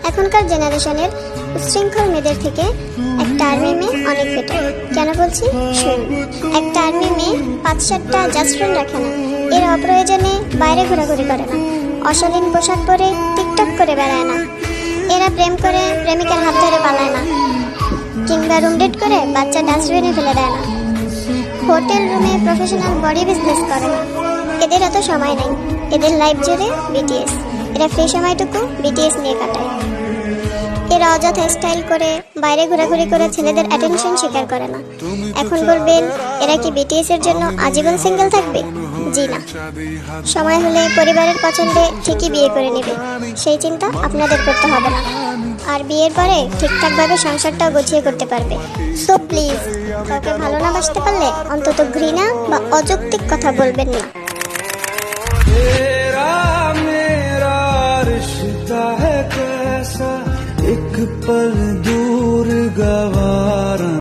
এখনকার জেনারেশনের উচ্ছৃঙ্খল মেয়েদের থেকে একটা আর্মি মেয়ে অনেক বেটার। কেন বলছি শুনুন। একটা আর্মি মেয়ে 5-7টা জাস্ট ফ্রেন্ড রাখে না, এর অপ্রয়োজনে বাইরে ঘোরাঘুরি করে না, অশালীন পোশাক পরে টিকটক করে বেড়ায় না, এরা প্রেম করে প্রেমিকার হাত ধরে পালায় না, কিংবা রুম ডেট করে বাচ্চা ডাস্টবিনে ফেলে দেয় না, হোটেল রুমে প্রফেশনাল বডি বিজনেস করে না। এদের এত সময় নেই, এদের লাইফ জুড়ে বিটিএস। এরা ফ্রি সময়টুকু বিটিএস নিয়ে কাটায়। এরা অযথা স্টাইল করে বাইরে ঘোরাঘুরি করে ছেলেদের অ্যাটেনশন স্বীকার করে না। এখন বলবেন এরা কি বিটিএস এর জন্য আজীবন সিঙ্গেল থাকবে? জি না, সময় হলে পরিবারের পছন্দে ঠিকই বিয়ে করে নেবে, সেই চিন্তা আপনাদের করতে হবে না। আর বিয়ের পরে ঠিকঠাকভাবে সংসারটাও গুছিয়ে করতে পারবে। সো প্লিজ, কাউকে ভালো না বাসতে পারলে অন্তত ঘৃণা বা অযৌক্তিক কথা বলবেন না। तेरा मेरा रिश्ता है कैसा, एक पल दूर गवारा।